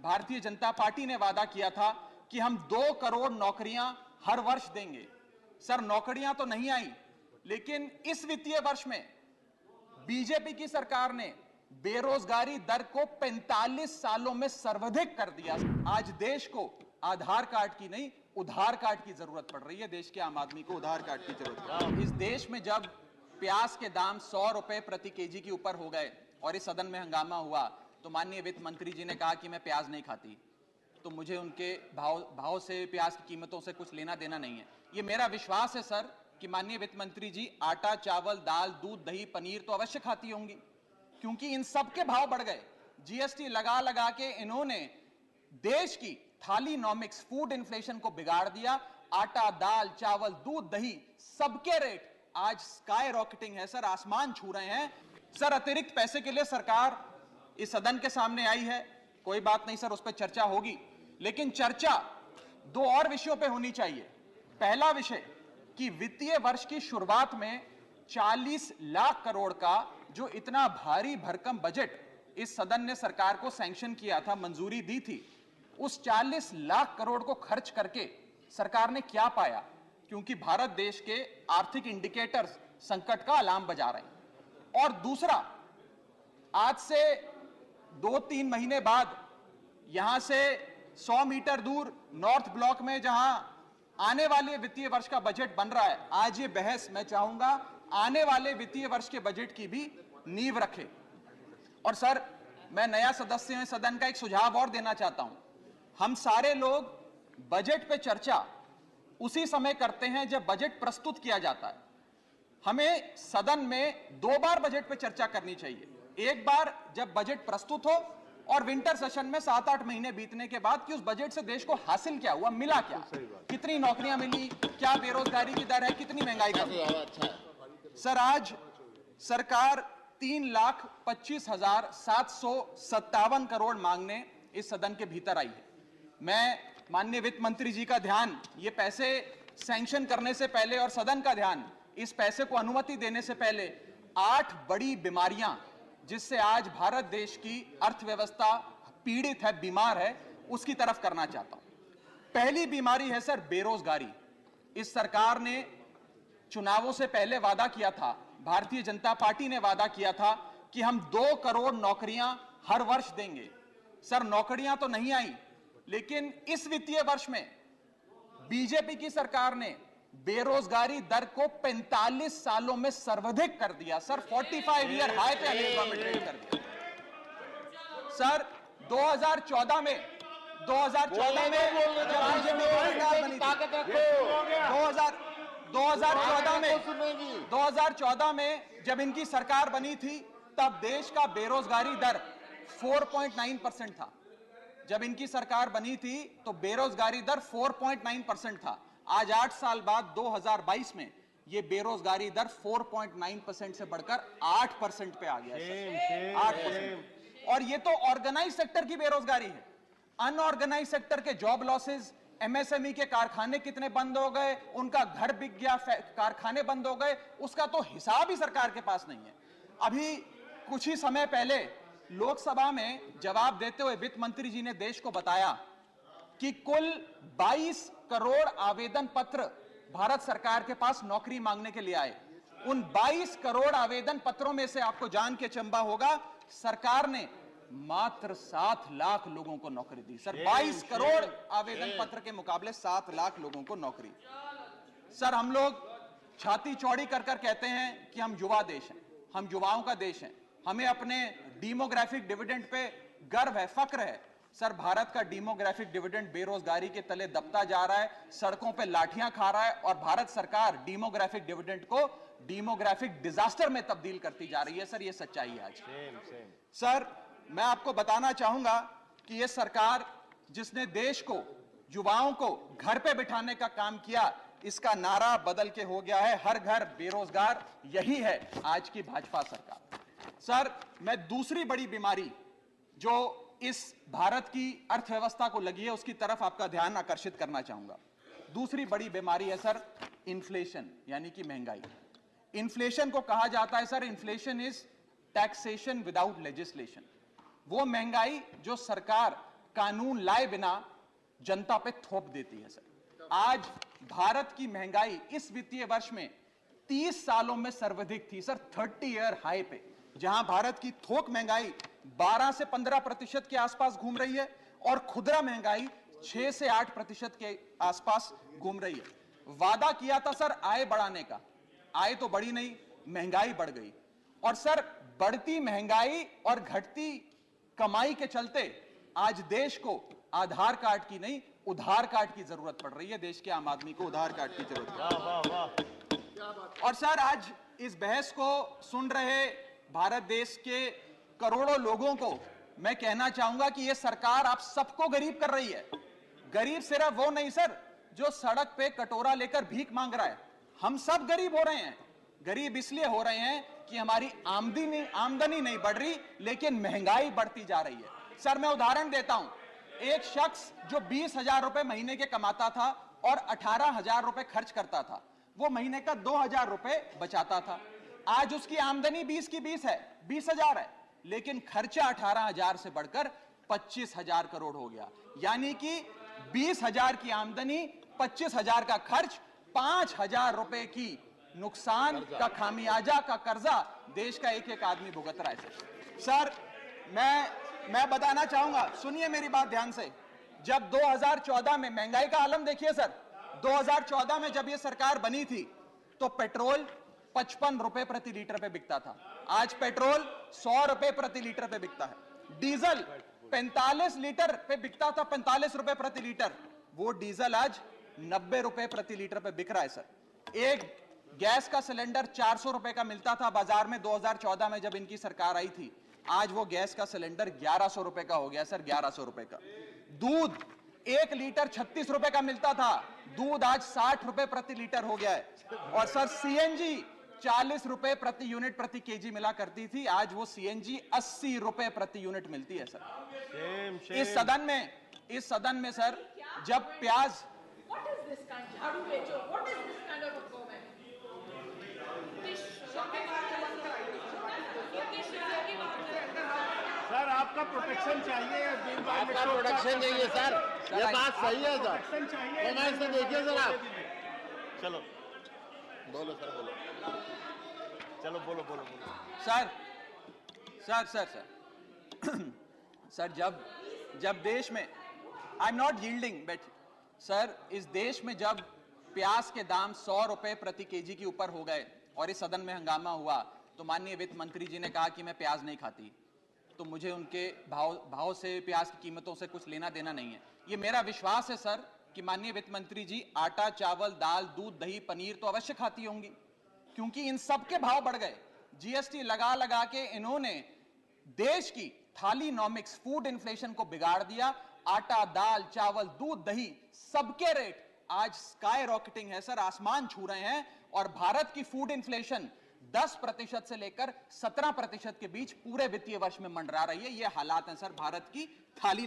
Bharatiya Janata party ने वादा किया था कि हम 2 करोड़ नौकरियां हर वर्ष देंगे। सर, नौकरियां तो नहीं आई, लेकिन इस वित्तीय वर्ष में बीजेपी की सरकार ने बेरोजगारी दर को 45 सालों में सर्वाधिक कर दिया। आज देश को आधार कार्ड की नहीं, उधार कार्ड की जरूरत पड़ रही है। देश के आम आदमी को उधार कार्ड की जरूरत पड़ रही है। इस देश में जब प्याज के दाम 100 रुपए प्रति केजी के ऊपर हो गए और इस सदन में हंगामा हुआ, तो माननीय वित्त मंत्री जी ने कहा कि मैं प्याज नहीं खाती, तो मुझे उनके भाव से, प्याज की कीमतों से कुछ लेना देना नहीं है। ये मेरा विश्वास है सर कि माननीय वित्त मंत्री जी आटा, चावल, दाल, दूध, दही, पनीर तो अवश्य खाती होंगी, क्योंकि इन सब के भाव बढ़ गए। जीएसटी लगा लगा के इन्होंने देश की थालीनॉमिक्स, फूड इन्फ्लेशन को बिगाड़ दिया। आटा, दाल, चावल, दूध, दही, सबके रेट आज स्काई रॉकेटिंग है सर, आसमान छू रहे हैं। सर, अतिरिक्त पैसे के लिए सरकार इस सदन के सामने आई है, कोई बात नहीं सर, उस पर चर्चा होगी, लेकिन चर्चा 2 और विषयों पे होनी चाहिए। पहला विषय कि वित्तीय वर्ष की शुरुआत में 40 लाख करोड़ का जो इतना भारी भरकम बजट इस सदन ने सरकार को सैंक्शन किया था, मंजूरी दी थी, उस 40 लाख करोड़ को खर्च करके सरकार ने क्या पाया? क्योंकि भारत देश के आर्थिक इंडिकेटर्स संकट का अलार्म बजा रहे हैं। और दूसरा, आज से 2-3 महीने बाद यहां से 100 मीटर दूर नॉर्थ ब्लॉक में जहां आने वाले वित्तीय वर्ष का बजट बन रहा है, आज ये बहस मैं चाहूंगा आने वाले वित्तीय वर्ष के बजट की भी नींव रखे। और सर, मैं नया सदस्य हूं सदन का, एक सुझाव और देना चाहता हूं। हम सारे लोग बजट पे चर्चा उसी समय करते हैं जब बजट प्रस्तुत किया जाता है। हमें सदन में 2 बार बजट पे चर्चा करनी चाहिए। एक बार जब बजट प्रस्तुत हो, और विंटर सेशन में 7-8 महीने बीतने के बाद कि उस बजट से देश को हासिल क्या हुआ, मिला क्या, कितनी नौकरियां मिली, क्या बेरोजगारी की दर है, कितनी महंगाई कम है। सर, आज सरकार 3,25,757 करोड़ मांगने इस सदन के भीतर आई है। मैं माननीय वित्त मंत्री जी का ध्यान, ये पैसे सैंक्शन करने से पहले और सदन का ध्यान इस पैसे को अनुमति देने से पहले 8 बड़ी बीमारियां जिससे आज भारत देश की अर्थव्यवस्था पीड़ित है, बीमार है, उसकी तरफ करना चाहता हूं। पहली बीमारी है सर बेरोजगारी। इस सरकार ने चुनावों से पहले वादा किया था, भारतीय जनता पार्टी ने वादा किया था कि हम 2 करोड़ नौकरियां हर वर्ष देंगे। सर, नौकरियां तो नहीं आई, लेकिन इस वित्तीय वर्ष में बीजेपी की सरकार ने बेरोजगारी दर को 45 सालों में सर्वाधिक कर दिया। सर, 45 ईयर हाई पे अनएम्प्लॉयमेंट रेट कर दिया। सर, 2014 में जब बीजेपी की सरकार बनी थी, 2014 में जब इनकी सरकार बनी थी, तब देश का बेरोजगारी दर 4.9% था। जब इनकी सरकार बनी थी तो बेरोजगारी दर 4.9% था। आज 8 साल बाद 2022 में ये बेरोजगारी दर 4.9% से बढ़कर 8% पे आ गया है। 8%। और ये तो ऑर्गेनाइज सेक्टर की बेरोजगारी है। अनऑर्गेनाइज सेक्टर के जॉब लॉसेस, एमएसएमई के कारखाने कितने बंद हो गए, उनका घर बिक गया, कारखाने बंद हो गए, उसका तो हिसाब ही सरकार के पास नहीं है। अभी कुछ ही समय पहले लोकसभा में जवाब देते हुए वित्त मंत्री जी ने देश को बताया कि कुल 22 करोड़ आवेदन पत्र भारत सरकार के पास नौकरी मांगने के लिए आए। उन 22 करोड़ आवेदन पत्रों में से आपको जान के चंबा होगा, सरकार ने मात्र 7 लाख लोगों को नौकरी दी। सर, 22 करोड़ आवेदन पत्र के मुकाबले 7 लाख लोगों को नौकरी। सर, हम लोग छाती चौड़ी कर कर कहते हैं कि हम युवा देश हैं, हम युवाओं का देश है, हमें अपने डेमोग्राफिक डिविडेंड पे गर्व है, फक्र है। सर, भारत का डेमोग्राफिक डिविडेंड बेरोजगारी के तले दबता जा रहा है, सड़कों पे लाठियां खा रहा है, और भारत सरकार डेमोग्राफिक डिविडेंड को डेमोग्राफिक डिजास्टर में तब्दील करती जा रही है। सर, ये सच्चाई है आज। सर, मैं आपको बताना चाहूंगा कि यह सरकार जिसने देश को, युवाओं को घर पे बिठाने का काम किया, इसका नारा बदल के हो गया है हर घर बेरोजगार। यही है आज की भाजपा सरकार। सर, मैं दूसरी बड़ी बीमारी जो इस भारत की अर्थव्यवस्था को लगी है उसकी तरफ आपका ध्यान आकर्षित करना चाहूंगा। दूसरी बड़ी बीमारी है सर इन्फ्लेशन, यानी कि महंगाई। इन्फ्लेशन को कहा जाता है sir, inflation is taxation without legislation. वो महंगाई जो सरकार कानून लाए बिना जनता पे थोप देती है सर। आज भारत की महंगाई इस वित्तीय वर्ष में 30 सालों में सर्वाधिक थी सर, 30 ईयर हाई पे, जहां भारत की थोक महंगाई 12 से 15% के आसपास घूम रही है और खुदरा महंगाई 6 से 8% के आसपास घूम रही है। वादा किया था सर आय बढ़ाने का, आय तो बढ़ी नहीं, महंगाई बढ़ गई। और सर बढ़ती महंगाई और घटती कमाई के चलते आज देश को आधार कार्ड की नहीं, उधार कार्ड की जरूरत पड़ रही है। देश के आम आदमी को उधार कार्ड की जरूरत है। वाह वाह वाह। और सर आज इस बहस को सुन रहे भारत देश के करोड़ों लोगों को मैं कहना चाहूंगा कि यह सरकार आप सबको गरीब कर रही है। गरीब सिर्फ वो नहीं सर जो सड़क पे कटोरा लेकर भीख मांग रहा है, हम सब गरीब हो रहे हैं। गरीब इसलिए हो रहे हैं कि हमारी आमदनी नहीं बढ़ रही, लेकिन महंगाई बढ़ती जा रही है। सर मैं उदाहरण देता हूं, एक शख्स जो 20,000 रुपए महीने के कमाता था और 18,000 रुपए खर्च करता था, वो महीने का 2,000 रुपए बचाता था। आज उसकी आमदनी 20 की 20 है, 20,000 है, लेकिन खर्चा 18,000 से बढ़कर 25,000 करोड़ हो गया। यानी कि 20,000 की आमदनी, 25,000 का खर्च, 5,000 रुपए की नुकसान का खामियाजा का कर्जा देश का एक एक आदमी भुगत रहा है। सर मैं बताना चाहूंगा, सुनिए मेरी बात ध्यान से। जब 2014 में महंगाई का आलम देखिए सर, 2014 में जब यह सरकार बनी थी तो पेट्रोल 55 रुपए प्रति लीटर पे बिकता था, आज पेट्रोल 100 रुपए प्रति लीटर पे बिकता है। डीजल 45 लीटर पे बिकता था, 45 रुपए प्रति लीटर, वो डीजल आज 90 रुपए प्रति लीटर पे बिक रहा है सर। एक गैस का सिलेंडर 400 रुपए का मिलता था बाजार में 2014 में जब इनकी सरकार आई थी, आज वो गैस का सिलेंडर 1100 रुपए का हो गया सर, 1100 रुपए का। दूध 1 लीटर 36 रुपए का मिलता था, दूध आज 60 रुपए प्रति लीटर हो गया है। और सर सीएनजी 40 रुपए प्रति यूनिट प्रति केजी मिला करती थी, आज वो सीएनजी 80 रुपए प्रति यूनिट मिलती है सर। इस सदन में सर जब प्याज सर आपका प्रोटेक्शन चाहिए, आपका प्रोटेक्शन चाहिए सर, ये बात सही है सर। कमेंट से देखिए सर आप। चलो बोलो सर, बोलो। चलो बोलो बोलो बोलो। सर जब देश में, I am not yielding but sir, इस देश में जब प्याज के दाम 100 रुपए प्रति केजी के ऊपर हो गए और इस सदन में हंगामा हुआ, तो माननीय वित्त मंत्री जी ने कहा कि मैं प्याज नहीं खाती, तो मुझे उनके भाव से, प्याज की कीमतों से कुछ लेना देना नहीं है। ये मेरा विश्वास है सर कि माननीय वित्त मंत्री जी आटा, चावल, दाल, दूध, दही, पनीर तो अवश्य खाती होंगी, क्योंकि इन सब के भाव बढ़ गए। जीएसटी लगा लगा के इन्होंने देश की थालीनॉमिक्स, फूड इन्फ्लेशन को बिगाड़ दिया। आटा, दाल, चावल, दूध, दही, सबके रेट आज स्काई रॉकेटिंग है सर, आसमान छू रहे हैं। और भारत की फूड इन्फ्लेशन 10% से लेकर 17% के बीच पूरे वित्तीय वर्ष में मंडरा रही है। ये हालात हैं सर भारत की थाली